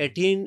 18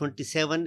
27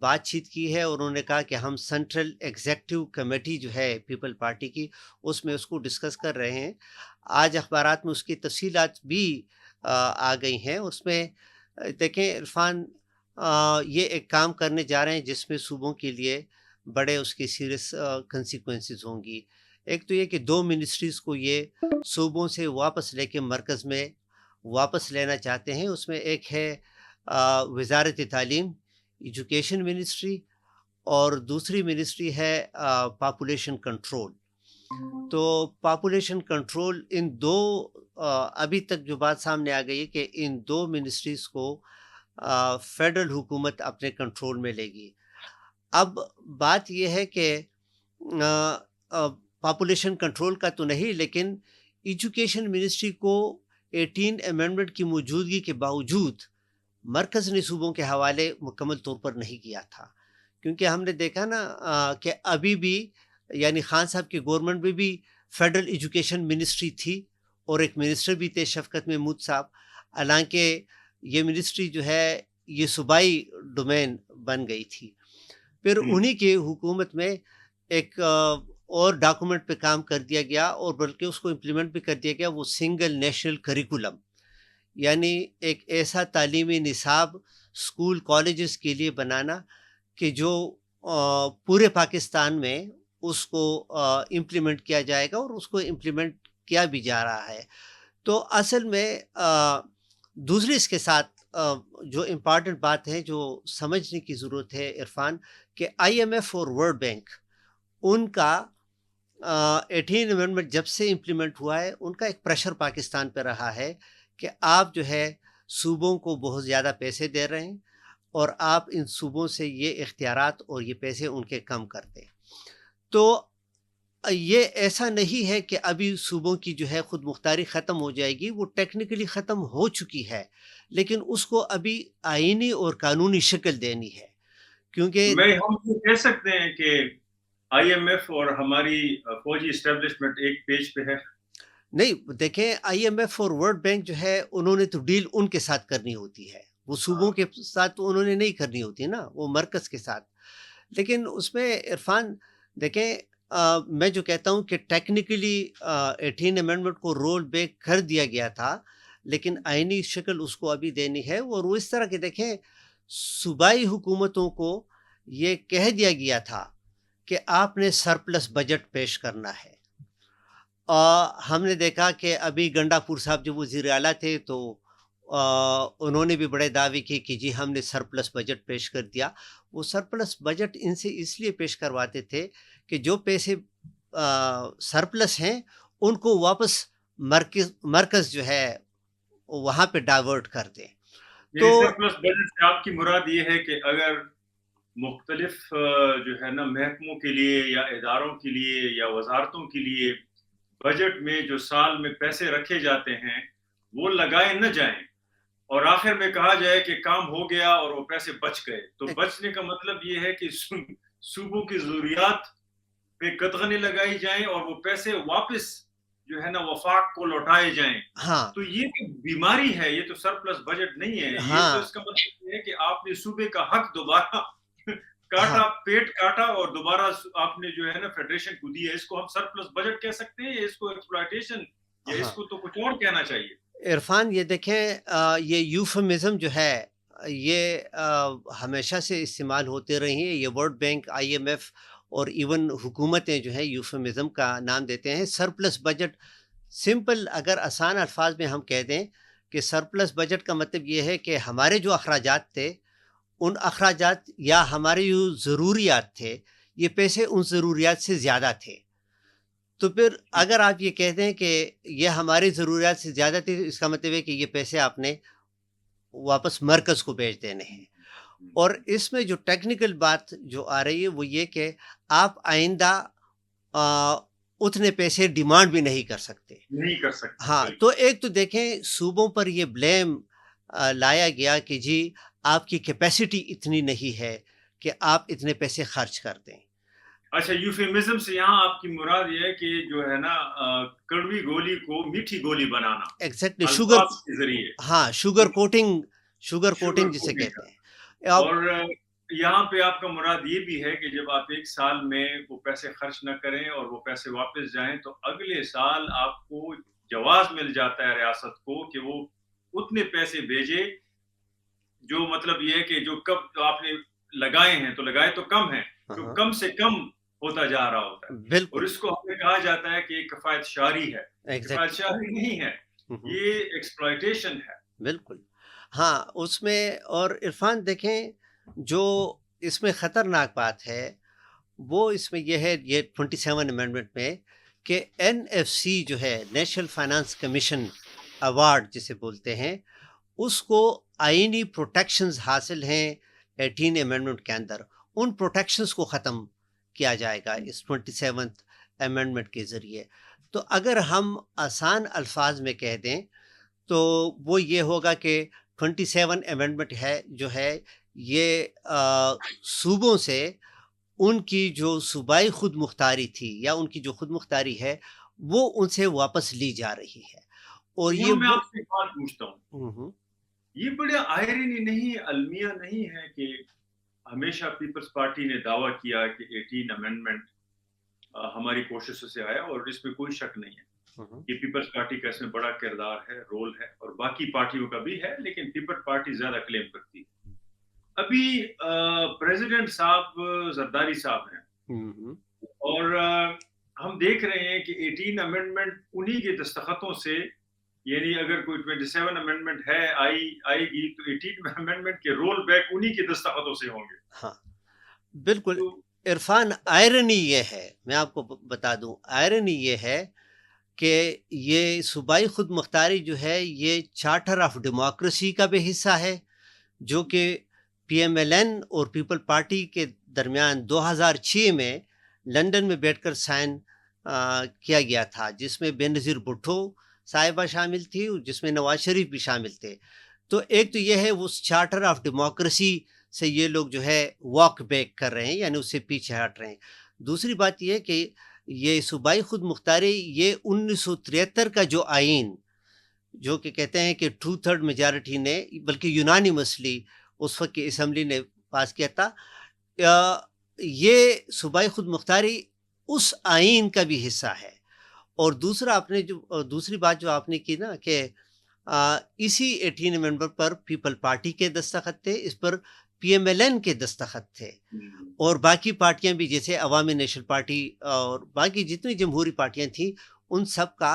بات چیت کی ہے اور انہوں نے کہا کہ ہم سینٹرل ایگزیکٹو کمیٹی جو ہے پیپل پارٹی کی اس میں اس کو ڈسکس کر رہے ہیں. آج اخبارات میں اس کی تفصیلات بھی آ گئی ہیں. اس میں دیکھیں عرفان، یہ ایک کام کرنے جا رہے ہیں جس میں صوبوں کے لیے بڑے اس کی سیریس کنسیکوینسز ہوں گی. ایک تو یہ کہ 2 منسٹریز کو یہ صوبوں سے واپس لے کے مرکز میں واپس لینا چاہتے ہیں. اس میں ایک ہے وزارت تعلیم، ایجوکیشن منسٹری، اور دوسری منسٹری ہے پاپولیشن کنٹرول. تو پاپولیشن کنٹرول ان دو ابھی تک جو بات سامنے آ گئی ہے کہ ان 2 منسٹریز کو فیڈرل حکومت اپنے کنٹرول میں لے گی. اب بات یہ ہے کہ پاپولیشن کنٹرول کا تو نہیں، لیکن ایجوکیشن منسٹری کو 18 امینڈمنٹ کی موجودگی کے باوجود مرکز نے صوبوں کے حوالے مکمل طور پر نہیں کیا تھا. کیونکہ ہم نے دیکھا نا کہ ابھی بھی یعنی خان صاحب کی گورنمنٹ میں بھی فیڈرل ایجوکیشن منسٹری تھی اور ایک منسٹر بھی تھے شفقت محمود صاحب. حالانکہ یہ منسٹری جو ہے یہ صوبائی ڈومین بن گئی تھی. پھر انہی کے حکومت میں ایک اور ڈاکومنٹ پہ کام کر دیا گیا اور بلکہ اس کو امپلیمنٹ بھی کر دیا گیا، وہ سنگل نیشنل کریکولم، یعنی ایک ایسا تعلیمی نصاب اسکول کالجز کے لیے بنانا کہ جو پورے پاکستان میں اس کو امپلیمنٹ کیا جائے گا، اور اس کو امپلیمنٹ کیا بھی جا رہا ہے. تو اصل میں دوسری اس کے ساتھ جو امپارٹنٹ بات ہے جو سمجھنے کی ضرورت ہے عرفان، کہ آئی ایم ایف اور ورلڈ بینک ان کا 18 امینڈمنٹ جب سے امپلیمنٹ ہوا ہے ان کا ایک پریشر پاکستان پہ رہا ہے کہ آپ جو ہے صوبوں کو بہت زیادہ پیسے دے رہے ہیں اور آپ ان صوبوں سے یہ اختیارات اور یہ پیسے ان کے کم کر دیں. تو یہ ایسا نہیں ہے کہ ابھی صوبوں کی جو ہے خود مختاری ختم ہو جائے گی، وہ ٹیکنیکلی ختم ہو چکی ہے، لیکن اس کو ابھی آئینی اور قانونی شکل دینی ہے. کیونکہ ہم یہ کہہ سکتے ہیں کہ آئی ایم ایف اور ہماری فوجی اسٹیبلشمنٹ ایک پیج پہ ہے. نہیں، دیکھیں آئی ایم ایف اور ورلڈ بینک جو ہے انہوں نے تو ڈیل ان کے ساتھ کرنی ہوتی ہے، وہ صوبوں کے ساتھ تو انہوں نے نہیں کرنی ہوتی نا، وہ مرکز کے ساتھ. لیکن اس میں عرفان دیکھیں میں جو کہتا ہوں کہ ٹیکنیکلی 18 امینڈمنٹ کو رول بیک کر دیا گیا تھا، لیکن آئینی شکل اس کو ابھی دینی ہے. اور وہ اس طرح کہ دیکھیں صوبائی حکومتوں کو یہ کہہ دیا گیا تھا کہ آپ نے سرپلس بجٹ پیش کرنا ہے. ہم نے دیکھا کہ ابھی گنڈا پور صاحب جو وزیر اعلیٰ تھے تو انہوں نے بھی بڑے دعوے کیے کہ جی ہم نے سرپلس بجٹ پیش کر دیا. وہ سرپلس بجٹ ان سے اس لیے پیش کرواتے تھے کہ جو پیسے سرپلس ہیں ان کو واپس مرکز جو ہے وہاں پہ ڈائیورٹ کر دیں. تو سرپلس بجٹ سے آپ کی مراد یہ ہے کہ اگر مختلف جو ہے نا محکموں کے لیے یا اداروں کے لیے یا وزارتوں کے لیے بجٹ میں جو سال میں پیسے رکھے جاتے ہیں وہ لگائے نہ جائیں اور آخر میں کہا جائے کہ کام ہو گیا اور وہ پیسے بچ گئے، تو بچنے کا مطلب یہ ہے کہ صوبوں کی ضروریات پہ قدغنیں لگائی جائیں اور وہ پیسے واپس جو ہے نا وفاق کو لوٹائے جائیں. تو یہ تو بیماری ہے، یہ تو سرپلس بجٹ نہیں ہے. یہ تو اس کا مطلب یہ ہے کہ آپ نے صوبے کا حق دوبارہ کاٹا، پیٹ کاٹا اور دوبارہ آپ نے جو ہے نا فیڈریشن کو دیا. اس کو ہم سرپلس بجٹ کہہ سکتے ہیں یا اس کو ایکسپلائٹیشن یا اس کو تو کچھ اور کہنا چاہیے؟ عرفان یہ دیکھیں یہ یوفمزم جو ہے یہ ہمیشہ سے استعمال ہوتے رہی ہیں. یہ world bank, I M F اور ایون حکومتیں جو ہیں یوفمزم کا نام دیتے ہیں. سرپلس بجٹ سمپل اگر آسان الفاظ میں ہم کہہ دیں کہ سرپلس بجٹ کا مطلب یہ ہے کہ ہمارے جو اخراجات تھے ان اخراجات یا ہمارے جو ضروریات تھے یہ پیسے ان ضروریات سے زیادہ تھے. تو پھر اگر آپ یہ کہتے ہیں کہ یہ ہماری ضروریات سے زیادہ تھی، اس کا مطلب ہے کہ یہ پیسے آپ نے واپس مرکز کو بھیج دینے ہیں. اور اس میں جو ٹیکنیکل بات جو آ رہی ہے وہ یہ کہ آپ آئندہ اتنے پیسے ڈیمانڈ بھی نہیں کر سکتے. ہاں، تو ایک تو دیکھیں صوبوں پر یہ بلیم لایا گیا کہ جی آپ کی کیپیسٹی اتنی نہیں ہے کہ آپ اتنے پیسے خرچ کر دیں. اچھا، یوفیمزم سے یہاں آپ کی مراد یہ ہے کہ جو ہے نا کڑوی گولی کو میٹھی گولی بنانا. ایگزیکٹلی، شوگر کے ذریعے. ہاں، شوگر کوٹنگ جسے کہتے ہیں. اور یہاں پہ آپ کا مراد یہ بھی ہے کہ جب آپ ایک سال میں وہ پیسے خرچ نہ کریں اور وہ پیسے واپس جائیں تو اگلے سال آپ کو جواز مل جاتا ہے ریاست کو کہ وہ اتنے پیسے بھیجے جو مطلب یہ ہے کہ جو کب آپ نے لگائے ہیں تو لگائے تو کم ہیں جو ہاں کم سے کم ہوتا جا رہا ہوتا ہے اور بالکل اس کو ہمیں کہا جاتا ہے کہ یہ کفایت شاری ہے. کفایت ایگزیکٹلی شاری نہیں ہے, یہ ایکسپلائٹیشن ہے. بالکل ہاں اس میں اور عرفان دیکھیں جو اس میں خطرناک بات ہے وہ اس میں یہ ہے یہ 27 امینڈمنٹ میں کہ این ایف سی جو ہے نیشنل فائنانس کمیشن ایوارڈ جسے بولتے ہیں اس کو آئینی پروٹیکشنز حاصل ہیں 18 امینڈمنٹ کے اندر ان پروٹیکشنز کو ختم کیا جائے گا اس 27 امینڈمنٹ کے ذریعے. تو اگر ہم آسان الفاظ میں کہہ دیں تو وہ یہ ہوگا کہ 27 امینڈمنٹ ہے جو ہے یہ صوبوں سے ان کی جو صوبائی خود مختاری تھی یا ان کی جو خود مختاری ہے وہ ان سے واپس لی جا رہی ہے. اور یہ یہاں میں وہ آپ سے ایک بات پوچھتا ہوں, یہ بڑے آئرنی نہیں, المیہ نہیں ہے کہ ہمیشہ پیپلز پارٹی نے دعویٰ کیا کہ 18 امینڈمنٹ ہماری کوششوں سے آیا اور اس میں کوئی شک نہیں ہے کہ پیپلز پارٹی کا اس میں بڑا کردار ہے, رول ہے اور باقی پارٹیوں کا بھی ہے, لیکن پیپلز پارٹی زیادہ کلیم کرتی ہے. ابھی پریزیڈنٹ صاحب زرداری صاحب ہیں اور ہم دیکھ رہے ہیں کہ 18 امینڈمنٹ انہی کے دستخطوں سے, یعنی اگر کوئی 27 امینڈمنٹ ہے آئے گی تو 18 امینڈمنٹ کے رول بیک انہی کے دستخطوں سے ہوں گے. ہاں بالکل تو عرفان آئرنی یہ ہے, میں آپ کو بتا دوں آئرنی یہ ہے کہ یہ صوبائی خود مختاری جو ہے یہ چارٹر آف ڈیموکریسی کا بھی حصہ ہے جو کہ پی ایم ایل این اور پیپل پارٹی کے درمیان 2006 میں لندن میں بیٹھ کر سائن کیا گیا تھا, جس میں بے نظیر بھٹو صاحبہ شامل تھی جس میں نواز شریف بھی شامل تھے. تو ایک تو یہ ہے اس چارٹر آف ڈیموکریسی سے یہ لوگ جو ہے واک بیک کر رہے ہیں, یعنی اس سے پیچھے ہٹ رہے ہیں. دوسری بات یہ کہ یہ صوبائی خود مختاری یہ 1973 کا جو آئین جو کہ کہتے ہیں کہ 2/3 میجارٹی نے بلکہ یونانیمسلی اس وقت کی اسمبلی نے پاس کیا تھا, یہ صوبائی خود مختاری اس آئین کا بھی حصہ ہے. اور دوسرا آپ نے جو دوسری بات جو آپ نے کی نا کہ اسی 18 امینڈمنٹ پر پیپل پارٹی کے دستخط تھے, اس پر پی ایم ایل این کے دستخط تھے اور باقی پارٹیاں بھی جیسے عوامی نیشنل پارٹی اور باقی جتنی جمہوری پارٹیاں تھیں ان سب کا.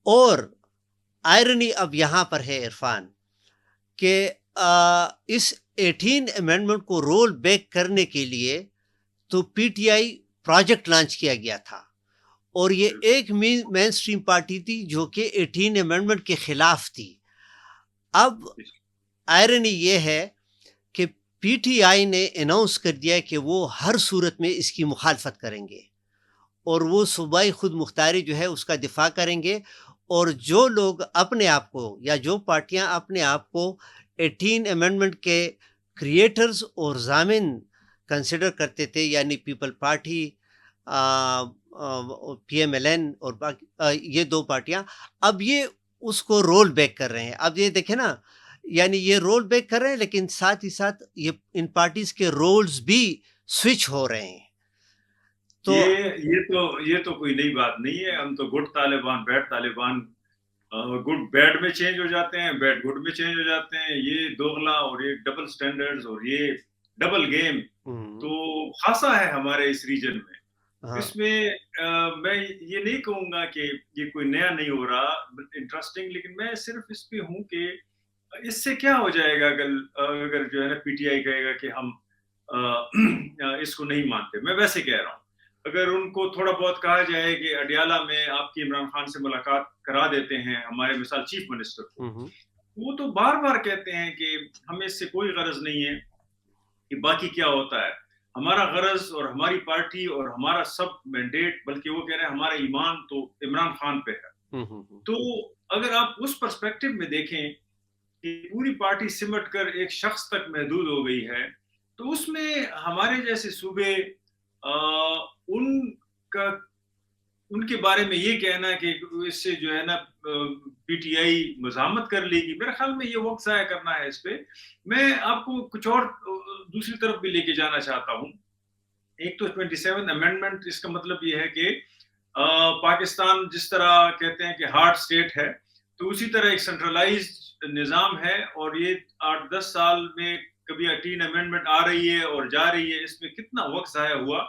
اور آئرنی اب یہاں پر ہے عرفان کہ اس 18 امینڈمنٹ کو رول بیک کرنے کے لیے تو P T I project launch کیا گیا تھا اور یہ ایک مین سٹریم پارٹی تھی جو کہ 18 امینڈمنٹ کے خلاف تھی. اب آئرنی یہ ہے کہ پی ٹی آئی نے اناؤنس کر دیا کہ وہ ہر صورت میں اس کی مخالفت کریں گے اور وہ صوبائی خود مختاری جو ہے اس کا دفاع کریں گے. اور جو لوگ اپنے آپ کو یا جو پارٹیاں اپنے آپ کو 18 امینڈمنٹ کے کریٹرز اور ضامن کنسیڈر کرتے تھے, یعنی People Party, P M L N اور باقی یہ دو پارٹیاں, اب یہ اس کو رول بیک کر رہے ہیں. اب یہ دیکھیں نا, یعنی یہ رول بیک کر رہے ہیں لیکن ساتھ ہی ساتھ یہ ان پارٹیز کے رولز بھی سوئچ ہو رہے ہیں. تو یہ تو کوئی نئی بات نہیں ہے. ہم تو good Taliban bad Taliban, good bad میں چینج ہو جاتے ہیں, بیڈ گڈ میں چینج ہو جاتے ہیں. یہ دوغلا اور یہ ڈبل سٹینڈرڈز اور یہ ڈبل گیم تو خاصا ہے ہمارے اس ریجن میں. اس میں میں یہ نہیں کہوں گا کہ یہ کوئی نیا نہیں ہو رہا, انٹرسٹنگ, لیکن میں صرف اس پہ ہوں کہ اس سے کیا ہو جائے گا اگر جو ہے نا پی ٹی آئی کہے گا کہ ہم اس کو نہیں مانتے. میں ویسے کہہ رہا ہوں اگر ان کو تھوڑا بہت کہا جائے کہ اڈیالہ میں آپ کی عمران خان سے ملاقات کرا دیتے ہیں ہمارے مثال چیف منسٹر کو, وہ تو بار بار کہتے ہیں کہ ہمیں اس سے کوئی غرض نہیں ہے کہ باقی کیا ہوتا ہے. ہمارا غرض اور ہماری پارٹی اور ہمارا سب مینڈیٹ, بلکہ وہ کہہ رہے ہیں ہمارا ایمان تو عمران خان پہ ہے. تو اگر آپ اس پرسپیکٹو میں دیکھیں کہ پوری پارٹی سمٹ کر ایک شخص تک محدود ہو گئی ہے, تو اس میں ہمارے جیسے صوبے ان کا ان کے بارے میں یہ کہنا کہ اس سے جو ہے نا پی ٹی آئی مزاحمت کر لے گی، میرے خیال میں یہ وقت ضائع کرنا ہے اس پہ. میں آپ کو کچھ اور دوسری طرف بھی لے کے جانا چاہتا ہوں. ایک تو 27 امینڈمنٹ، اس کا مطلب یہ ہے کہ پاکستان جس طرح کہتے ہیں کہ ہارڈ اسٹیٹ ہے، تو اسی طرح ایک سینٹرلائزڈ نظام ہے، اور یہ 8-10 سال میں کبھی 18 امینڈمنٹ آ رہی ہے اور جا رہی ہے. اس میں کتنا وقت ضائع ہوا.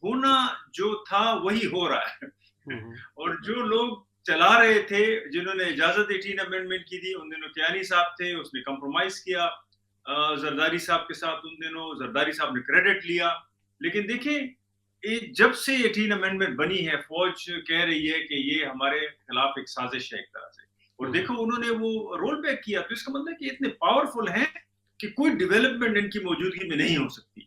ہونا جو تھا وہی ہو رہا ہے. اور جو لوگ چلا رہے تھے، جنہوں نے اجازت 18 امینڈمنٹ کی تھی، ان دنوں کیانی صاحب تھے، اس نے کمپرومائز کیا زرداری صاحب کے ساتھ. ان دنوں زرداری صاحب نے کریڈٹ لیا. لیکن دیکھیں جب سے 18 امینڈمنٹ بنی ہے، فوج کہہ رہی ہے کہ یہ ہمارے خلاف ایک سازش ہے ایک طرح سے، اور دیکھو انہوں نے وہ رول بیک کیا. تو اس کا مطلب ہے کہ اتنے پاورفل ہیں کہ کوئی ڈیولپمنٹ ان کی موجودگی میں نہیں ہو سکتی.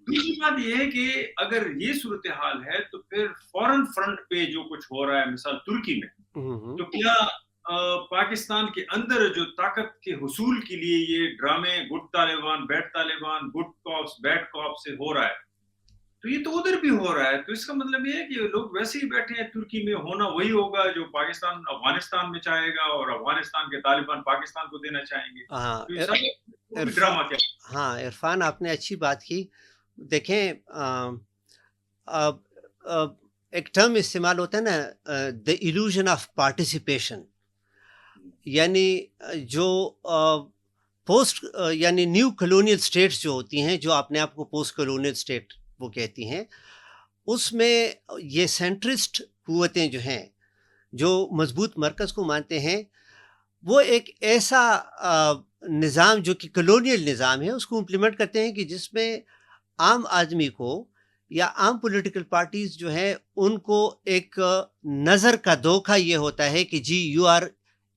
دوسری بات یہ ہے کہ اگر یہ صورتحال ہے تو پھر فورن فرنٹ پہ جو کچھ ہو رہا ہے، مثال ترکی میں، تو کیا پاکستان کے اندر جو طاقت کے حصول کے لیے یہ ڈرامے good Taliban good cops bad cop سے ہو رہا ہے، تو یہ تو ادھر بھی ہو رہا ہے. تو اس کا مطلب یہ ہے کہ لوگ ویسے ہی بیٹھے ہیں. ترکی میں ہونا وہی ہوگا جو پاکستان افغانستان میں چاہے گا، اور افغانستان کے طالبان پاکستان کو دینا چاہیں گے. ہاں تو یہ سب ڈرامہ کیا. ہاں عرفان، آپ نے اچھی بات کی. دیکھیں ایک ٹرم استعمال ہوتا ہے نا، دا ایلوژن آف پارٹیسپیشن. یعنی جو پوسٹ یعنی نیو کلونیل اسٹیٹس جو ہوتی ہیں، جو اپنے آپ کو پوسٹ کلونیل اسٹیٹ وہ کہتی ہیں، اس میں یہ سینٹرسٹ قوتیں جو ہیں، جو مضبوط مرکز کو مانتے ہیں، وہ ایک ایسا نظام جو کہ کلونیل نظام ہے اس کو امپلیمنٹ کرتے ہیں کہ جس میں عام آدمی کو یا عام پولیٹیکل پارٹیز جو ہیں ان کو ایک نظر کا دھوکہ یہ ہوتا ہے کہ جی you are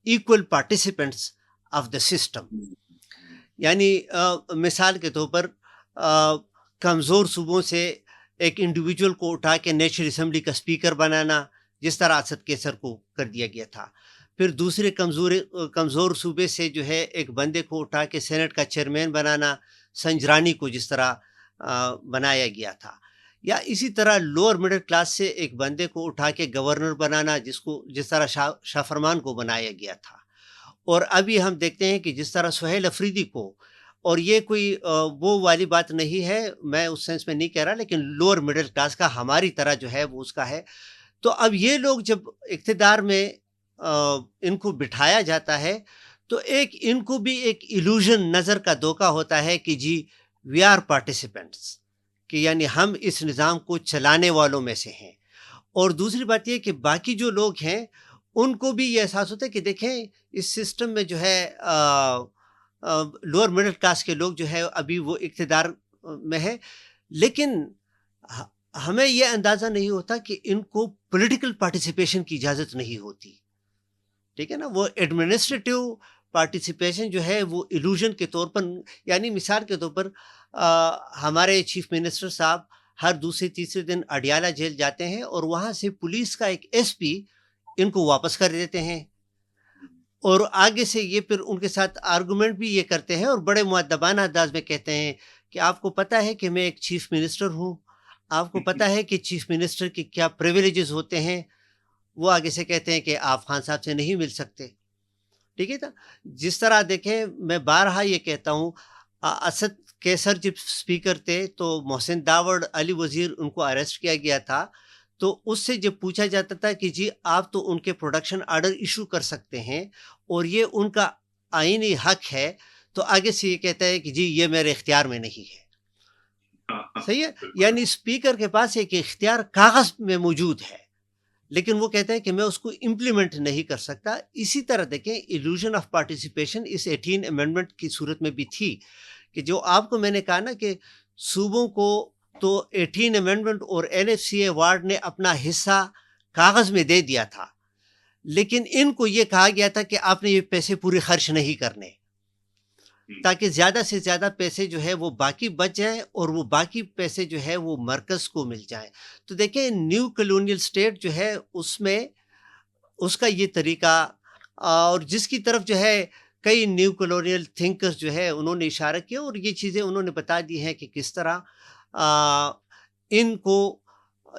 equal participants of the system. یعنی مثال کے طور پر کمزور صوبوں سے ایک انڈیویجول کو اٹھا کے نیشنل اسمبلی کا اسپیکر بنانا، جس طرح اسد کیسر کو کر دیا گیا تھا. پھر دوسرے کمزور صوبے سے جو ہے ایک بندے کو اٹھا کے سینٹ کا چیئرمین بنانا، سنجرانی کو جس طرح بنایا گیا تھا. یا اسی طرح لوور مڈل کلاس سے ایک بندے کو اٹھا کے گورنر بنانا، جس طرح شاہ فرمان کو بنایا گیا تھا. اور ابھی ہم دیکھتے ہیں کہ جس طرح سہیل افریدی کو، اور یہ کوئی وہ والی بات نہیں ہے، میں اس سینس میں نہیں کہہ رہا، لیکن لوور مڈل کلاس کا ہماری طرح جو ہے وہ اس کا ہے. تو اب یہ لوگ جب اقتدار میں ان کو بٹھایا جاتا ہے تو ان کو بھی ایک ایلوژن، نظر کا دھوکہ ہوتا ہے کہ جی وی آر پارٹیسپینٹس، کہ یعنی ہم اس نظام کو چلانے والوں میں سے ہیں. اور دوسری بات یہ کہ باقی جو لوگ ہیں ان کو بھی یہ احساس ہوتا ہے کہ دیکھیں اس سسٹم میں جو ہے لوور مڈل کلاس کے لوگ جو ہے ابھی وہ اقتدار میں ہے، لیکن ہمیں یہ اندازہ نہیں ہوتا کہ ان کو پولیٹیکل پارٹیسپیشن کی اجازت نہیں ہوتی. ٹھیک ہے نا، وہ ایڈمنسٹریٹو پارٹیسپیشن جو ہے وہ ایلوژن کے طور پر، یعنی مثال کے طور پر ہمارے چیف منسٹر صاحب ہر دوسرے تیسرے دن اڈیالہ جیل جاتے ہیں، اور وہاں سے پولیس کا ایک ایس پی ان کو واپس کر دیتے ہیں، اور آگے سے یہ پھر ان کے ساتھ آرگومنٹ بھی یہ کرتے ہیں، اور بڑے مؤدبانہ انداز میں کہتے ہیں کہ آپ کو پتہ ہے کہ میں ایک چیف منسٹر ہوں، آپ کو پتہ ہے کہ چیف منسٹر کی کیا پریویلیجز ہوتے ہیں. وہ آگے سے کہتے ہیں کہ آپ خان صاحب سے نہیں مل سکتے. ٹھیک ہے نا، جس طرح دیکھیں میں بارہا یہ کہتا ہوں، اسد کیسر جب اسپیکر تھے تو محسن داوڑ، علی وزیر، ان کو اریسٹ کیا گیا تھا. تو اس سے جب پوچھا جاتا تھا کہ جی آپ تو ان کے پروڈکشن آرڈر ایشو کر سکتے ہیں اور یہ ان کا آئینی حق ہے، تو آگے سے یہ کہتا ہے کہ جی یہ میرے اختیار میں نہیں ہے. صحیح ہے، یعنی اسپیکر کے پاس ایک اختیار کاغذ میں موجود ہے، لیکن وہ کہتا ہے کہ میں اس کو امپلیمنٹ نہیں کر سکتا. اسی طرح دیکھیں ایلوژن آف پارٹیسپیشن اس 18 امینڈمنٹ کی صورت میں بھی تھی، کہ جو آپ کو میں نے کہا نا کہ صوبوں کو تو 18 امینڈمنٹ اور LFCA وارڈ نے اپنا حصہ کاغذ میں دے دیا تھا، لیکن ان کو یہ کہا گیا تھا کہ آپ نے یہ پیسے پورے خرچ نہیں کرنے، تاکہ زیادہ سے زیادہ پیسے جو ہے وہ باقی بچ جائیں، اور وہ باقی پیسے جو ہے وہ مرکز کو مل جائیں. تو دیکھیں نیو کلونیل اسٹیٹ جو ہے اس میں اس کا یہ طریقہ، اور جس کی طرف جو ہے کئی نیو کلونیل تھنکرز جو ہے انہوں نے اشارہ کیا، اور یہ چیزیں انہوں نے بتا دی ہیں کہ کس طرح ان کو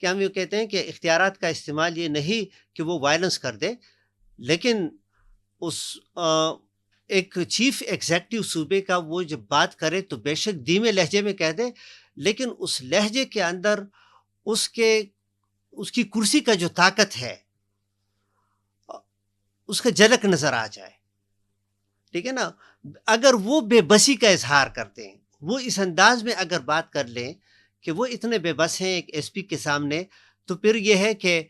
کہ ہم یہ کہتے ہیں کہ اختیارات کا استعمال یہ نہیں کہ وہ وائلنس کر دے، لیکن اس ایک چیف ایگزیکٹو صوبے کا وہ جب بات کرے تو بے شک دھیمے لہجے میں کہہ دے، لیکن اس لہجے کے اندر اس کی کرسی کا جو طاقت ہے اس کا جھلک نظر آ جائے، ٹھیک ہے نا. اگر وہ بے بسی کا اظہار کرتے ہیں، وہ اس انداز میں اگر بات کر لیں کہ وہ اتنے بے بس ہیں ایک ایس پی کے سامنے، تو پھر یہ ہے کہ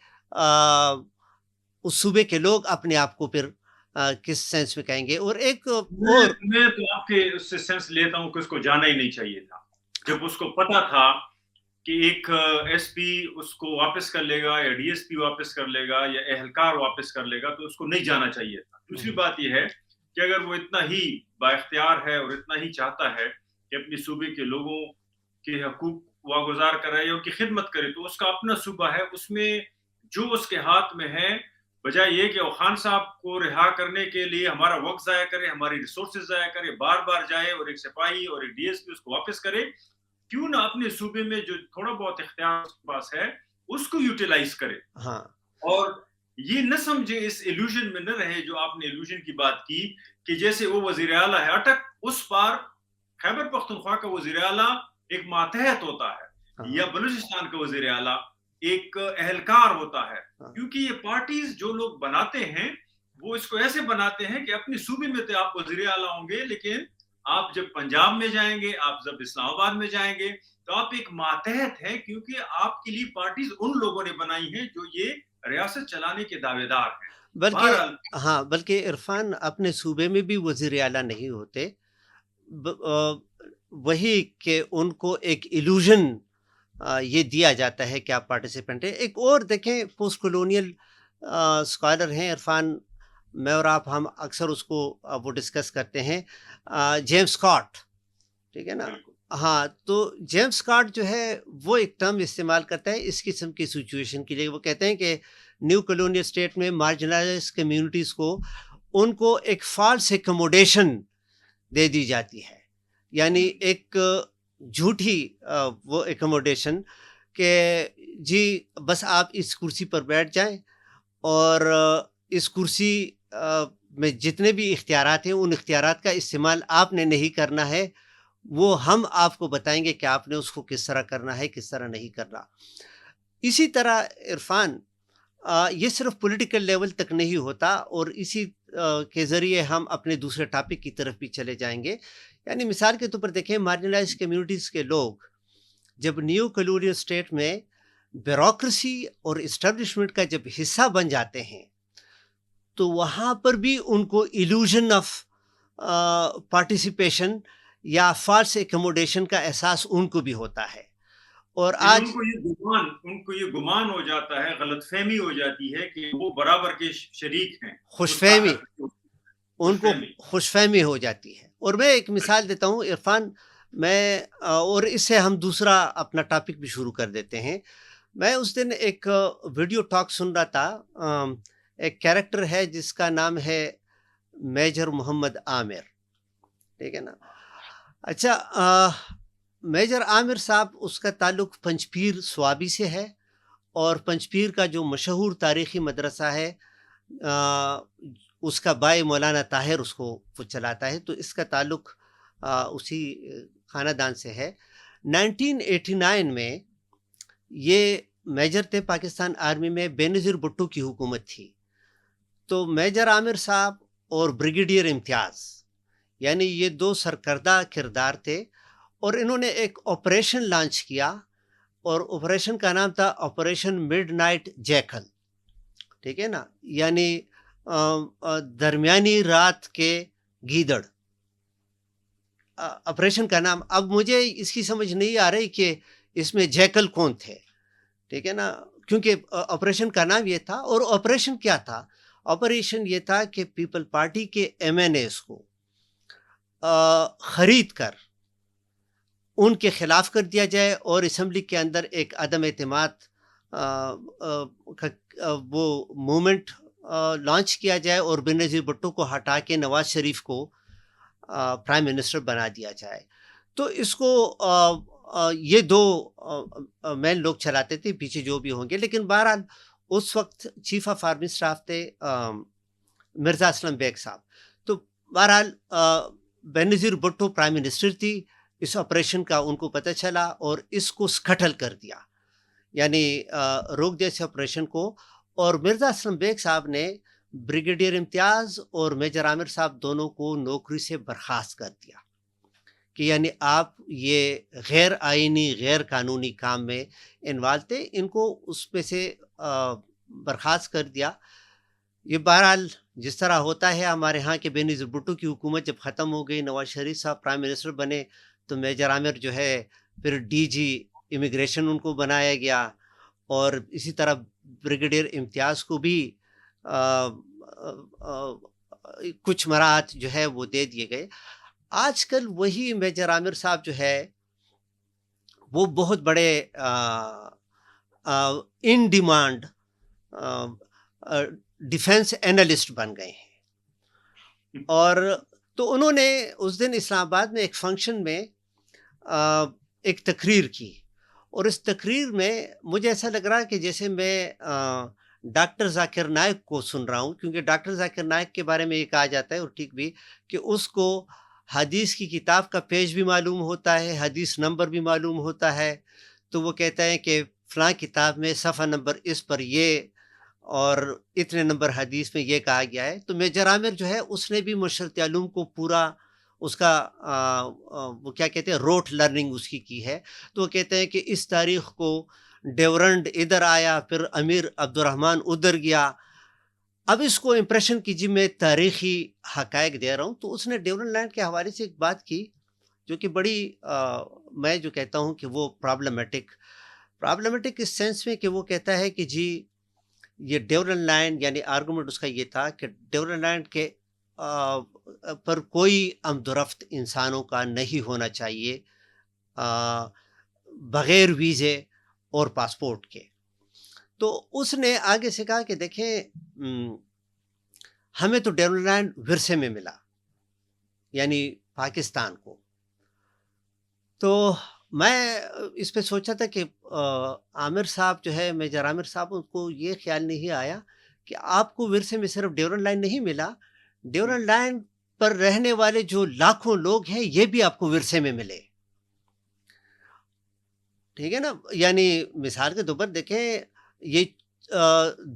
اس صوبے کے لوگ اپنے آپ کو پھر کس سینس میں کہیں گے. اور ایک اور میں تو آپ کے اس سے سینس لیتا ہوں کہ اس کو جانا ہی نہیں چاہیے تھا. جب اس کو پتا تھا کہ ایک ایس پی اس کو واپس کر لے گا یا ڈی ایس پی واپس کر لے گا یا اہلکار واپس کر لے گا، تو اس کو نہیں جانا چاہیے تھا. دوسری بات یہ ہے کہ اگر وہ اتنا ہی با اختیار ہے اور اتنا ہی چاہتا ہے کہ اپنے صوبے کے لوگوں کے حقوق واگزار کرے یا ان کی خدمت کرے، تو اس کا اپنا صوبہ ہے، اس میں جو اس کے ہاتھ میں ہے، بجائے یہ کہ وہ خان صاحب کو رہا کرنے کے لیے ہمارا وقت ضائع کرے، ہماری ریسورسز ضائع کرے، بار بار جائے اور ایک سپاہی اور ایک ڈی ایس پی اس کو واپس کرے، کیوں نہ اپنے صوبے میں جو تھوڑا بہت اختیار اس کے پاس ہے اس کو یوٹیلائز کرے. ہاں، اور یہ نہ سمجھے، اس ایلوژن میں نہ رہے جو آپ نے ایلوژن کی بات کی کہ جیسے وہ وزیر اعلیٰ ہے. اٹک اس بار خیبر پختونخوا کا وزیر اعلیٰ ایک ماتحت ہوتا ہے یا بلوچستان کا وزیر اعلیٰ ایک اہلکار ہوتا ہے، کیونکہ یہ پارٹیز جو لوگ بناتے ہیں وہ اس کو ایسے بناتے ہیں کہ اپنی صوبے میں تو آپ وزیر اعلیٰ ہوں گے، لیکن آپ جب پنجاب میں جائیں گے، آپ جب اسلام آباد میں جائیں گے تو آپ ایک ماتحت ہیں، کیونکہ آپ کے لیے پارٹیز ان لوگوں نے بنائی ہیں جو یہ ریاست چلانے کے دعوے دار ہیں. بلکہ عرفان اپنے صوبے میں بھی وزیر اعلیٰ نہیں ہوتے، وہی کہ ان کو ایک ایلوژن یہ دیا جاتا ہے کہ آپ پارٹیسپینٹ ہیں. ایک اور دیکھیں، پوسٹ کولونیل اسکالر ہیں عرفان، میں اور آپ ہم اکثر اس کو وہ ڈسکس کرتے ہیں، جیمس اسکاٹ، ٹھیک ہے نا. ہاں، تو جیمس اسکاٹ جو ہے وہ ایک ٹرم استعمال کرتا ہے اس قسم کی سچویشن کے لیے. وہ کہتے ہیں کہ نیو کولونیل اسٹیٹ میں مارجنلائز کمیونٹیز کو ان کو ایک فالس ایکوموڈیشن دے دی جاتی ہے، یعنی ایک جھوٹی وہ ایکوموڈیشن کہ جی بس آپ اس کرسی پر بیٹھ جائیں اور اس کرسی میں جتنے بھی اختیارات ہیں ان اختیارات کا استعمال آپ نے نہیں کرنا ہے، وہ ہم آپ کو بتائیں گے کہ آپ نے اس کو کس طرح کرنا ہے، کس طرح نہیں کرنا. اسی طرح عرفان یہ صرف پولیٹیکل لیول تک نہیں ہوتا، اور اسی کے ذریعے ہم اپنے دوسرے ٹاپک کی طرف بھی چلے جائیں گے. یعنی مثال کے طور پر دیکھیں، مارجنلائز کمیونٹیز کے لوگ جب نیو کولونیل اسٹیٹ میں بیوروکریسی اور اسٹیبلشمنٹ کا جب حصہ بن جاتے ہیں تو وہاں پر بھی ان کو ایلوژن آف پارٹیسپیشن یا فالس ایکوموڈیشن کا احساس ان کو بھی ہوتا ہے. اور آج ان کو یہ گمان ہو جاتا ہے، غلط فہمی ہو جاتی ہے کہ وہ برابر کے شریک ہیں، ان کو خوش فہمی ہو جاتی ہے. اور میں ایک مثال دیتا ہوں عرفان، میں اور اس سے ہم دوسرا اپنا ٹاپک بھی شروع کر دیتے ہیں. میں اس دن ایک ویڈیو ٹاک سن رہا تھا، ایک کیریکٹر ہے جس کا نام ہے میجر محمد عامر، ٹھیک ہے نا. اچھا، میجر عامر صاحب، اس کا تعلق پنجپیر سوابی سے ہے، اور پنجپیر کا جو مشہور تاریخی مدرسہ ہے اس کا بھائی مولانا طاہر اس کو وہ چلاتا ہے، تو اس کا تعلق اسی خاندان سے ہے. 1989 میں یہ میجر تھے پاکستان آرمی میں، بینظیر بھٹو کی حکومت تھی. تو میجر عامر صاحب اور بریگیڈیئر امتیاز، یعنی یہ دو سرکردہ کردار تھے، اور انہوں نے ایک آپریشن لانچ کیا، اور آپریشن کا نام تھا آپریشن مڈ نائٹ جیکل، ٹھیک ہے نا، یعنی درمیانی رات کے گیدڑ. آپریشن کا نام، اب مجھے اس کی سمجھ نہیں آ رہی کہ اس میں جیکل کون تھے، ٹھیک ہے نا، کیونکہ آپریشن کا نام یہ تھا. اور آپریشن کیا تھا؟ آپریشن یہ تھا کہ پیپل پارٹی کے ایم این ایز کو خرید کر ان کے خلاف کر دیا جائے، اور اسمبلی کے اندر ایک عدم اعتماد وہ موومنٹ لانچ کیا جائے، اور بینظیر بھٹو کو ہٹا کے نواز شریف کو پرائم منسٹر بنا دیا جائے. تو اس کو یہ دو مین لوگ چلاتے تھے، پیچھے جو بھی ہوں گے، لیکن بہرحال اس وقت چیف آف آرمی اسٹاف تھے مرزا اسلم بیگ صاحب. تو بہرحال بینظیر بھٹو پرائم منسٹر تھی. اس آپریشن کا ان کو پتہ چلا اور اس کو سکھٹل کر دیا، یعنی روک دیا اس آپریشن کو. اور مرزا اسلم بیگ صاحب نے بریگیڈیئر امتیاز اور میجر عامر صاحب دونوں کو نوکری سے برخاست کر دیا کہ یعنی آپ یہ غیر آئینی غیر قانونی کام میں انوالو تھے. ان کو اس پہ سے برخاست کر دیا. یہ بہرحال جس طرح ہوتا ہے ہمارے ہاں کہ بینظیر بھٹو کی حکومت جب ختم ہو گئی، نواز شریف صاحب پرائم منسٹر بنے، تو میجر عامر جو ہے پھر ڈی جی امیگریشن ان کو بنایا گیا، اور اسی طرح بریگیڈیئر امتیاز کو بھی کچھ مراحت جو ہے وہ دے دیے گئے. آج کل وہی میجر عامر صاحب جو ہے وہ بہت بڑے ان ڈیمانڈ ڈیفنس اینالسٹ بن گئے ہیں. اور تو انہوں نے اس دن اسلام آباد میں ایک فنکشن میں ایک تقریر کی، اور اس تقریر میں مجھے ایسا لگ رہا کہ جیسے میں ڈاکٹر ذاکر نائک کو سن رہا ہوں، کیونکہ ڈاکٹر ذاکر نائک کے بارے میں یہ کہا جاتا ہے، اور ٹھیک بھی، کہ اس کو حدیث کی کتاب کا پیج بھی معلوم ہوتا ہے، حدیث نمبر بھی معلوم ہوتا ہے. تو وہ کہتا ہے کہ فلاں کتاب میں صفحہ نمبر اس پر یہ اور اتنے نمبر حدیث میں یہ کہا گیا ہے. تو میجر عامر جو ہے اس نے بھی مشرت علوم کو پورا اس کا وہ کیا کہتے ہیں روٹ لرننگ اس کی ہے. تو وہ کہتے ہیں کہ اس تاریخ کو ڈیورنڈ ادھر آیا، پھر امیر عبد الرحمن ادھر گیا. اب اس کو امپریشن کیجیے میں تاریخی حقائق دے رہا ہوں. تو اس نے ڈیورنڈ لینڈ کے حوالے سے ایک بات کی جو کہ بڑی میں جو کہتا ہوں کہ وہ پرابلمٹک اس سینس میں کہ وہ کہتا ہے کہ جی یہ ڈیورنڈ لینڈ، یعنی آرگومنٹ اس کا یہ تھا کہ ڈیورنڈ لینڈ کے پر کوئی آمد و رفت انسانوں کا نہیں ہونا چاہیے بغیر ویزے اور پاسپورٹ کے. تو اس نے آگے سے کہا کہ دیکھیں ہمیں تو ڈیورنڈ لینڈ ورثے میں ملا، یعنی پاکستان کو. تو میں اس پہ سوچا تھا کہ عامر صاحب جو ہے میجر عامر صاحب، ان کو یہ خیال نہیں آیا کہ آپ کو ورثے میں صرف ڈیورنڈ لینڈ نہیں ملا، ڈیورنڈ لینڈ پر رہنے والے جو لاکھوں لوگ ہیں یہ بھی آپ کو ورثے میں ملے. ٹھیک ہے نا؟ یعنی مثال کے طور پر دیکھیں یہ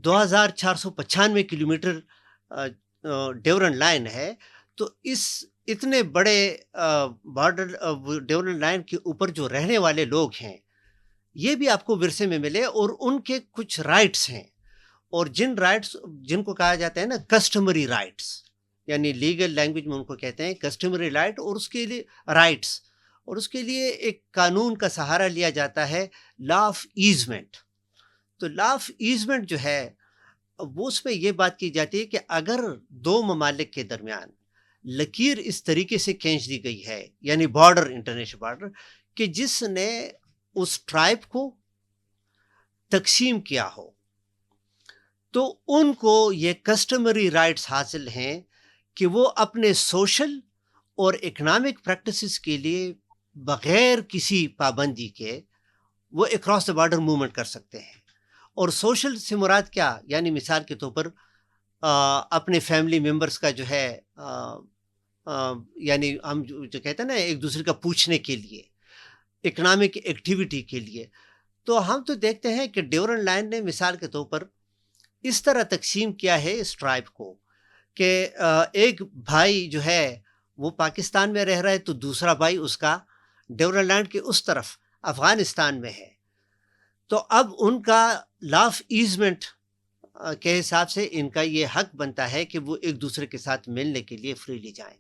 2495 کلومیٹر ڈیورنڈ لائن ہے. تو اس اتنے بڑے بارڈر ڈیورنڈ لائن کے اوپر جو رہنے والے لوگ ہیں یہ بھی آپ کو ورثے میں ملے، اور ان کے کچھ رائٹس ہیں، اور جن کو کہا جاتا ہے نا کسٹمری رائٹس، یعنی لیگل لینگویج میں ان کو کہتے ہیں کسٹمری رائٹ، اور اس کے لیے رائٹس، اور اس کے لیے ایک قانون کا سہارا لیا جاتا ہے، لا آف ایزمنٹ. تو لا آف ایزمنٹ جو ہے وہ اس میں یہ بات کی جاتی ہے کہ اگر دو ممالک کے درمیان لکیر اس طریقے سے کھینچ دی گئی ہے، یعنی بارڈر، انٹرنیشنل بارڈر، کہ جس نے اس ٹرائب کو تقسیم کیا ہو، تو ان کو یہ کسٹمری رائٹس حاصل ہیں کہ وہ اپنے سوشل اور اکنامک پریکٹسز کے لیے بغیر کسی پابندی کے وہ اکراس دا بارڈر موومنٹ کر سکتے ہیں. اور سوشل سے مراد کیا؟ یعنی مثال کے طور پر اپنے فیملی ممبرس کا جو ہے یعنی ہم جو کہتے ہیں نا ایک دوسرے کا پوچھنے کے لیے، اکنامک ایکٹیویٹی کے لیے. تو ہم تو دیکھتے ہیں کہ ڈیورنڈ لائن نے مثال کے طور پر اس طرح تقسیم کیا ہے اس ٹرائب کو کہ ایک بھائی جو ہے وہ پاکستان میں رہ رہا ہے، تو دوسرا بھائی اس کا ڈیورنڈ لینڈ کے اس طرف افغانستان میں ہے. تو اب ان کا لا آف ایزمنٹ کے حساب سے ان کا یہ حق بنتا ہے کہ وہ ایک دوسرے کے ساتھ ملنے کے لیے فریلی جائیں.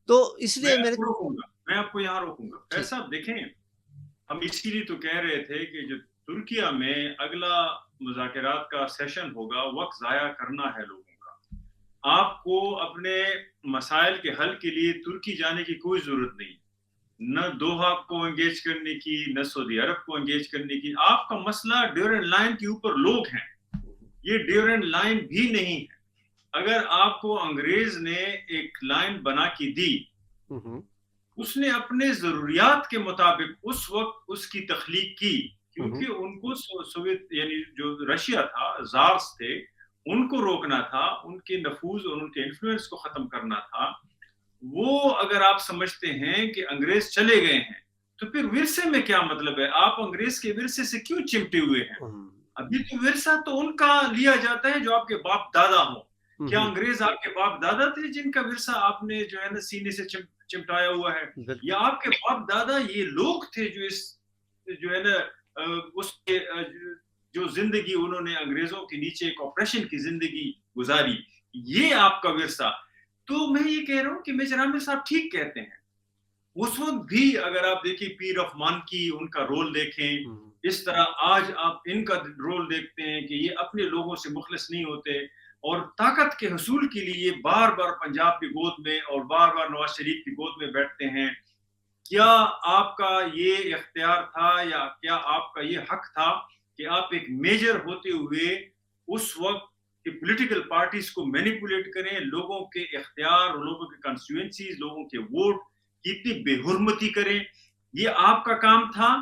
تو اس لیے میں آپ کو یہاں روکوں گا. ایسا دیکھیں، ہم اسی لیے تو کہہ رہے تھے کہ جو ترکیہ میں اگلا مذاکرات کا سیشن ہوگا، وقت ضائع کرنا ہے لوگوں کا. آپ کو اپنے مسائل کے حل کے لیے ترکی جانے کی کوئی ضرورت نہیں، نہ دوحہ کو انگیج کرنے کی، نہ سعودی عرب کو انگیج کرنے کی. آپ کا مسئلہ ڈیورنڈ لائن کے اوپر لوگ ہیں، یہ ڈیورنڈ لائن بھی نہیں ہے. اگر آپ کو انگریز نے ایک لائن بنا کے دی اس نے اپنے ضروریات کے مطابق اس وقت اس کی تخلیق کی، کیونکہ ان کو سوویت یعنی جو رشیا تھا، زارس تھے، ان کو روکنا تھا، ان کے نفوذ اور ان کے انفلوئنس کو ختم کرنا تھا. وہ اگر آپ سمجھتے ہیں کہ انگریز چلے گئے ہیں تو پھر ورثے میں کیا مطلب ہے؟ آپ انگریز کے ورثے سے کیوں چمٹے ہوئے ہیں؟ ابھی تو ورثہ تو ان کا لیا جاتا ہے جو آپ کے باپ دادا ہوں. کیا انگریز آپ کے باپ دادا تھے جن کا ورثہ آپ نے جو ہے نا سینے سے چمٹایا ہوا ہے؟ یا آپ کے باپ دادا یہ لوگ تھے جو اس جو ہے نا اس کے جو زندگی انہوں نے انگریزوں کے نیچے ایک آپریشن کی زندگی گزاری، یہ آپ کا ورثہ. تو میں یہ کہہ رہا ہوں کہ میجر عامر صاحب ٹھیک کہتے ہیں. اس وقت بھی اگر آپ دیکھیں پیر آف مانکی، ان کا رول دیکھیں، اس طرح آج آپ ان کا رول دیکھتے ہیں کہ یہ اپنے لوگوں سے مخلص نہیں ہوتے اور طاقت کے حصول کے لیے بار بار پنجاب کی گود میں اور بار بار نواز شریف کی گود میں بیٹھتے ہیں. کیا آپ کا یہ اختیار تھا یا کیا آپ کا یہ حق تھا کہ آپ ایک میجر ہوتے ہوئے اس وقت کہ پولیٹیکل پارٹیز کو مینیپولیٹ کریں، لوگوں کے اختیار، لوگوں کے کنسٹیچوئنسیز، لوگوں کے ووٹ کی اتنی بے حرمتی کریں؟ یہ آپ کا کام تھا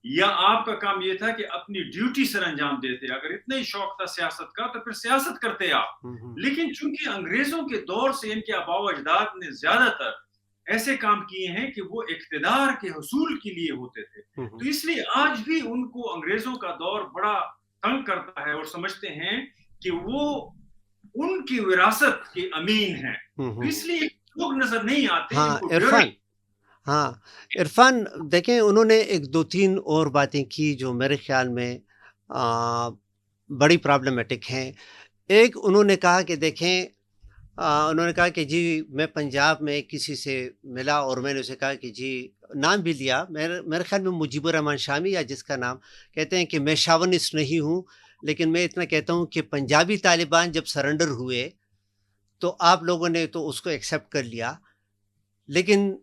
یا آپ کا کام یہ تھا کہ اپنی ڈیوٹی سر انجام دیتے؟ اگر اتنا ہی شوق تھا سیاست کا تو پھر سیاست کرتے آپ. لیکن چونکہ انگریزوں کے دور سے ان کے آباء و اجداد نے زیادہ تر ایسے کام کیے ہیں کہ وہ اقتدار کے حصول کے لیے ہوتے تھے، تو اس لیے آج بھی ان کو انگریزوں کا دور بڑا تنگ کرتا ہے اور سمجھتے ہیں کہ وہ ان کی وراثت کے امین ہیں، اس لیے لوگ نظر نہیں آتے. ہاں عرفان دیکھیں، انہوں نے ایک دو تین اور باتیں کی جو میرے خیال میں بڑی پرابلمٹک ہیں. ایک انہوں نے کہا کہ دیکھیں، انہوں نے کہا کہ جی میں پنجاب میں کسی سے ملا اور میں نے اسے کہا کہ جی نام بھی لیا، میرے خیال میں مجیب الرحمان شامی یا جس کا نام، کہتے ہیں کہ میں شاونسٹ نہیں ہوں، لیکن میں اتنا کہتا ہوں کہ پنجابی طالبان جب سرنڈر ہوئے تو آپ لوگوں نے تو اس کو ایکسیپٹ کر لیا، لیکن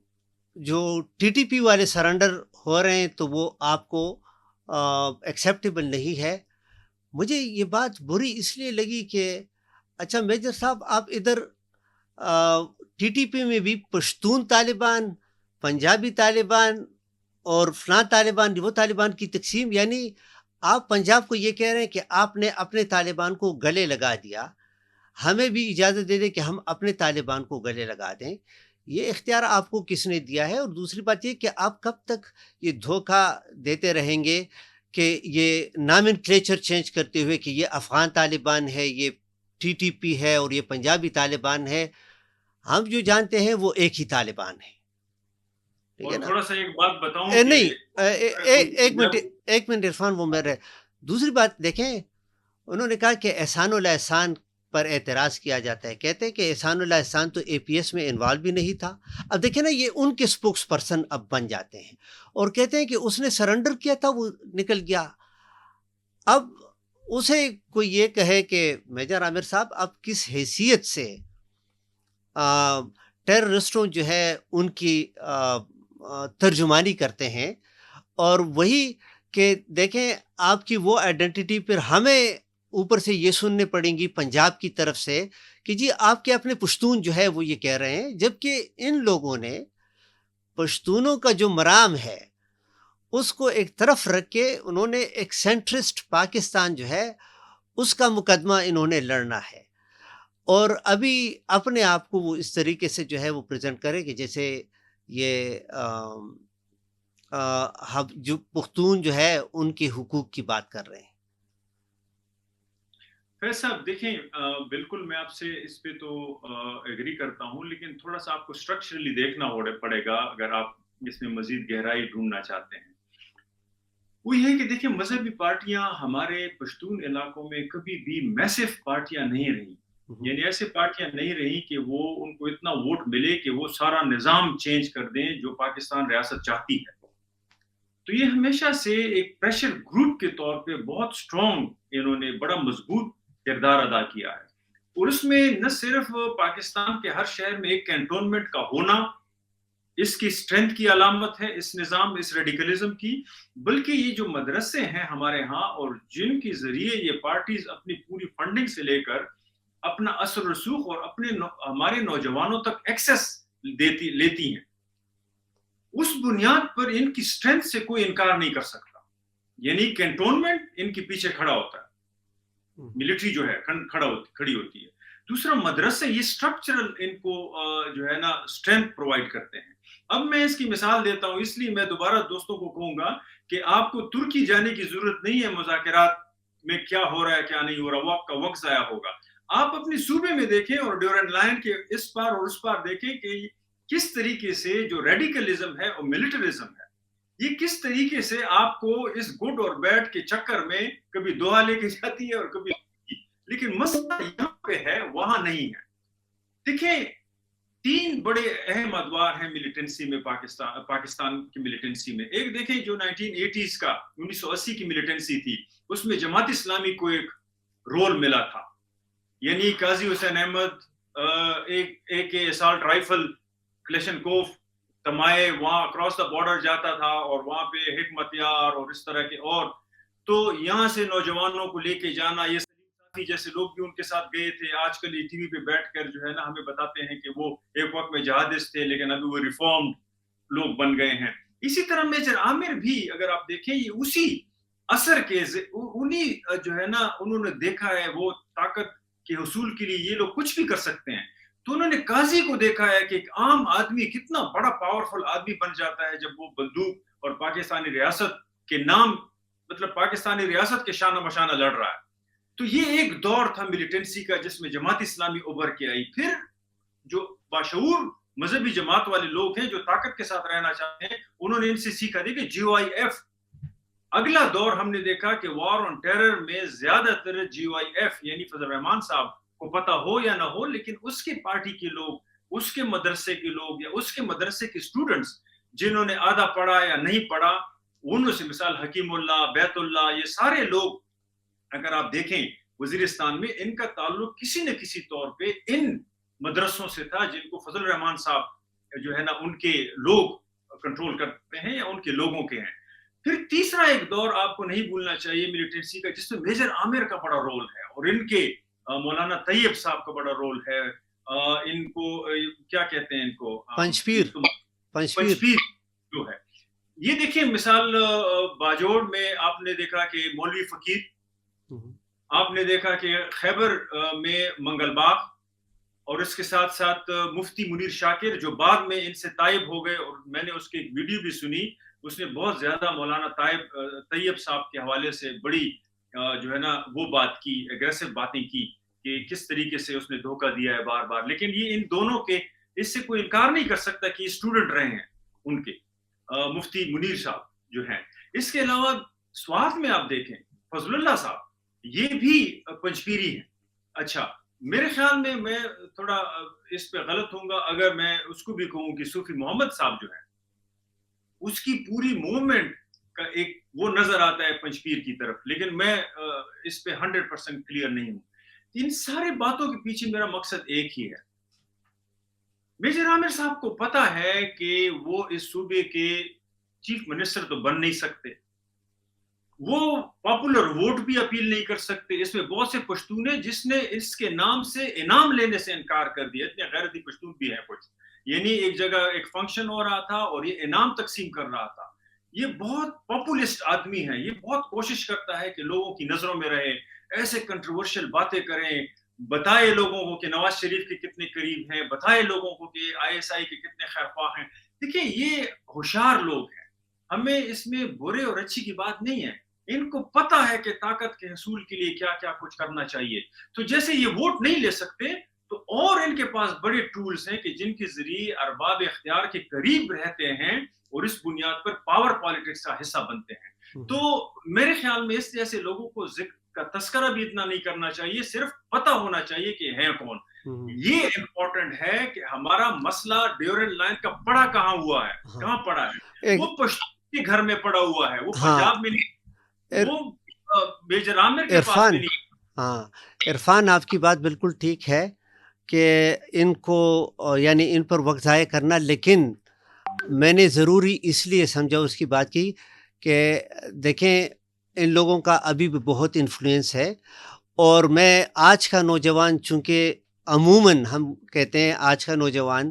جو ٹی ٹی پی والے سرنڈر ہو رہے ہیں تو وہ آپ کو ایکسیپٹیبل نہیں ہے. مجھے یہ بات بری اس لیے لگی کہ اچھا میجر صاحب، آپ ادھر ٹی ٹی پی میں بھی پشتون طالبان، پنجابی طالبان اور فلاں طالبان، وہ طالبان کی تقسیم، یعنی آپ پنجاب کو یہ کہہ رہے ہیں کہ آپ نے اپنے طالبان کو گلے لگا دیا، ہمیں بھی اجازت دے دیں کہ ہم اپنے طالبان کو گلے لگا دیں. یہ اختیار آپ کو کس نے دیا ہے؟ اور دوسری بات یہ کہ آپ کب تک یہ دھوکہ دیتے رہیں گے کہ یہ نامنکلیچر چینج کرتے ہوئے کہ یہ افغان طالبان ہے، یہ ٹی ٹی پی ہے اور یہ پنجابی طالبان ہے؟ ہم جو جانتے ہیں وہ ایک ہی طالبان ہے. اور تھوڑا سا ایک بات بتاؤں نہیں، ایک منٹ عرفان، وہ میرے دوسری بات دیکھیں، انہوں نے کہا کہ احسان اللہ احسان پر اعتراض کیا جاتا ہے. کہتے ہیں کہ احسان اللہ احسان تو اے پی ایس میں انوالو بھی نہیں تھا. اب دیکھیں نا، یہ ان کے سپوکس پرسن اب بن جاتے ہیں اور کہتے ہیں کہ اس نے سرنڈر کیا تھا، وہ نکل گیا. اب اسے کوئی یہ کہے کہ میجر عامر صاحب آپ کس حیثیت سے ٹیررسٹوں جو ہے ان کی ترجمانی کرتے ہیں، اور وہی کہ دیکھیں آپ کی وہ آئیڈینٹی پھر ہمیں اوپر سے یہ سننے پڑیں گی پنجاب کی طرف سے کہ جی آپ کے اپنے پشتون جو ہے وہ یہ کہہ رہے ہیں، جبکہ ان لوگوں نے پشتونوں کا جو مرام ہے اس کو ایک طرف رکھ کے انہوں نے ایک سینٹرسٹ پاکستان جو ہے اس کا مقدمہ انہوں نے لڑنا ہے. اور ابھی اپنے آپ کو وہ اس طریقے سے جو ہے وہ پریزنٹ کرے کہ جیسے یہ جو پختون جو ہے ان کے حقوق کی بات کر رہے ہیں. فیض صاحب دیکھیں، بالکل میں آپ سے اس پہ تو ایگری کرتا ہوں، لیکن تھوڑا سا آپ کو اسٹرکچرلی دیکھنا پڑے گا اگر آپ اس میں مزید گہرائی ڈھونڈنا چاہتے ہیں. وہ یہ ہے کہ دیکھیں مذہبی پارٹیاں ہمارے پشتون علاقوں میں کبھی بھی میسو پارٹیاں نہیں رہی، یعنی ایسے پارٹیاں نہیں رہی کہ وہ ان کو اتنا ووٹ ملے کہ وہ سارا نظام چینج کر دیں جو پاکستان ریاست چاہتی ہے. تو یہ ہمیشہ سے ایک پریشر گروپ کے طور پہ بہت سٹرونگ انہوں نے بڑا مضبوط کردار ادا کیا ہے. اور اس میں نہ صرف پاکستان کے ہر شہر میں ایک کینٹونمنٹ کا ہونا اس کی سٹرینتھ کی علامت ہے، اس نظام، اس ریڈیکلزم کی، بلکہ یہ جو مدرسے ہیں ہمارے ہاں اور جن کے ذریعے یہ پارٹیز اپنی پوری فنڈنگ سے لے کر اپنا اثر رسوخ اور اپنے ہمارے نوجوانوں تک ایکسیس لیتی ہیں. اس بنیاد پر ان کی اسٹرینتھ سے کوئی انکار نہیں کر سکتا. یعنی کینٹونمنٹ ان کے پیچھے کھڑا ہوتا ہے, ملٹری جو ہے کھڑی ہوتی ہے. دوسرا مدرسے یہ اسٹرکچرل ان کو جو ہے نا اسٹرینتھ پرووائڈ کرتے ہیں. اب میں اس کی مثال دیتا ہوں, اس لیے میں دوبارہ دوستوں کو کہوں گا کہ آپ کو ترکی جانے کی ضرورت نہیں ہے مذاکرات میں کیا ہو رہا ہے کیا نہیں ہو رہا, وہ آپ کا وقت ضائع ہوگا. آپ اپنے صوبے میں دیکھیں اور ڈیورنٹ لائن کے اس پار اور اس پار دیکھیں کہ کس طریقے سے جو ریڈیکلزم ہے اور ملٹرزم ہے, یہ کس طریقے سے آپ کو اس گڈ اور بیڈ کے چکر میں کبھی دعا لے کے جاتی ہے اور کبھی, لیکن مسئلہ یہاں پہ ہے وہاں نہیں ہے. دیکھیں 3 بڑے اہم ادوار ہیں ملیٹنسی میں, پاکستان کی ملیٹنسی میں. ایک دیکھیں جو 1980s کا 1980 کی ملیٹنسی تھی, اس میں جماعت اسلامی کو ایک رول ملا تھا. یعنی قاضی حسین احمد ایک اسالٹ رائفل کلیشن کوف تمائے وہاں اکراس دا بارڈر جاتا تھا, اور وہاں پہ حکمت یار اور اس طرح کے, اور تو یہاں سے نوجوانوں کو لے کے جانا, یہ جیسے لوگ بھی ان کے ساتھ گئے تھے. آج کل یہ ٹی وی پہ بیٹھ کر جو ہے نا ہمیں بتاتے ہیں کہ وہ ایک وقت میں جہادست تھے لیکن ابھی وہ ریفارمڈ لوگ بن گئے ہیں. اسی طرح میجر عامر بھی اگر آپ دیکھیں یہ اسی اثر کے انہی جو ہے نا انہوں نے دیکھا ہے وہ طاقت کے حصول کے لیے یہ لوگ کچھ بھی کر سکتے ہیں. تو انہوں نے قاضی کو دیکھا ہے کہ ایک عام آدمی کتنا بڑا پاورفل آدمی بن جاتا ہے جب وہ بندوق اور پاکستانی ریاست کے نام, مطلب پاکستانی ریاست کے شانہ بشانہ لڑ رہا ہے. تو یہ ایک دور تھا ملیٹنسی کا جس میں جماعت اسلامی ابھر کے آئی. پھر جو باشعور مذہبی جماعت والے لوگ ہیں جو طاقت کے ساتھ رہنا چاہتے ہیں, انہوں نے ان سے سیکھا. دیکھیں GOIF, اگلا دور ہم نے دیکھا کہ وار آن ٹیرر میں زیادہ تر GOIF یعنی فضل الرحمان صاحب کو پتہ ہو یا نہ ہو, لیکن اس کے پارٹی کے لوگ, اس کے مدرسے کے لوگ یا اس کے مدرسے کے اسٹوڈنٹس جنہوں نے آدھا پڑھا یا نہیں پڑھا, انہوں سے مثال حکیم اللہ, بیت اللہ, یہ سارے لوگ اگر آپ دیکھیں وزیرستان میں ان کا تعلق کسی نہ کسی طور پہ ان مدرسوں سے تھا جن کو فضل الرحمان صاحب جو ہے نا ان کے لوگ کنٹرول کرتے ہیں یا ان کے لوگوں کے ہیں. پھر تیسرا ایک دور آپ کو نہیں بھولنا چاہیے ملیٹنسی کا جس میں میجر عامر کا بڑا رول ہے, اور ان کے مولانا طیب صاحب کا بڑا رول ہے. ان کو کیا کہتے ہیں, ان کو پنچپیر جو ہے. یہ دیکھیں مثال باجوڑ میں آپ نے دیکھا کہ مولوی فقیر, آپ نے دیکھا کہ خیبر میں منگل باغ, اور اس کے ساتھ ساتھ مفتی منیر شاکر جو بعد میں ان سے طائب ہو گئے, اور میں نے اس کی ایک ویڈیو بھی سنی, اس نے بہت زیادہ مولانا طیب صاحب کے حوالے سے بڑی جو ہے نا وہ بات کی, ایگریسو باتیں کی کہ کس طریقے سے اس نے دھوکہ دیا ہے بار بار. لیکن یہ ان دونوں کے اس سے کوئی انکار نہیں کر سکتا کہ یہ اسٹوڈنٹ رہے ہیں ان کے, مفتی منیر صاحب جو ہیں. اس کے علاوہ سوات میں آپ دیکھیں فضل اللہ صاحب, یہ بھی پنچپیری ہیں. اچھا میرے خیال میں تھوڑا اس پہ غلط ہوں گا اگر میں اس کو بھی کہوں کہ صوفی محمد صاحب جو ہیں اس کی پوری موومنٹ کا ایک وہ نظر آتا ہے پنچپیر کی طرف, لیکن میں اس پہ 100% کلیئر نہیں ہوں. ان سارے باتوں کے پیچھے میرا مقصد ایک ہی ہے. میجر عامر صاحب کو پتا ہے کہ وہ اس صوبے کے چیف منسٹر تو بن نہیں سکتے, وہ پاپولر ووٹ بھی اپیل نہیں کر سکتے. اس میں بہت سے پشتون ہیں جس نے اس کے نام سے انعام لینے سے انکار کر دیا. اتنے غیرتی پشتون بھی ہیں کچھ, یعنی ایک جگہ ایک فنکشن ہو رہا تھا اور یہ انعام تقسیم کر رہا تھا. یہ بہت پاپولسٹ آدمی ہے, یہ بہت کوشش کرتا ہے کہ لوگوں کی نظروں میں رہے, ایسے کنٹروورشل باتیں کریں, بتائے لوگوں کو کہ نواز شریف کے کتنے قریب ہیں, بتائے لوگوں کو کہ ISI کے کتنے خیر خواہ ہیں. دیکھیں یہ ہوشیار لوگ ہیں, ہمیں اس میں برے اور اچھی کی بات نہیں ہے. ان کو پتا ہے کہ طاقت کے حصول کے لیے کیا کیا کچھ کرنا چاہیے. تو جیسے یہ ووٹ نہیں لے سکتے تو اور ان کے پاس بڑے ٹولز ہیں کہ جن کے ذریعے ارباب اختیار کے قریب رہتے ہیں اور اس بنیاد پر پاور پالیٹکس کا حصہ بنتے ہیں. تو میرے خیال میں اس جیسے لوگوں کو ذکر کا تذکرہ بھی اتنا نہیں کرنا چاہیے, صرف پتہ ہونا چاہیے کہ ہیں کون. یہ امپورٹنٹ ہے کہ ہمارا مسئلہ ڈیورنٹ لائن کا پڑا کہاں ہوا ہے, کہاں پڑا ہے. وہ پشتون کے گھر میں پڑا ہوا ہے, وہ پنجاب میں نہیں, وہ میجر عامر کے پاس میں نہیں. ہاں عرفان, آپ کی بات بالکل ٹھیک ہے کہ ان کو یعنی ان پر وقت ضائع کرنا, لیکن میں نے ضروری اس لیے سمجھا اس کی بات کی کہ دیکھیں ان لوگوں کا ابھی بھی بہت انفلوئنس ہے. اور میں آج کا نوجوان, چونکہ عموماً ہم کہتے ہیں آج کا نوجوان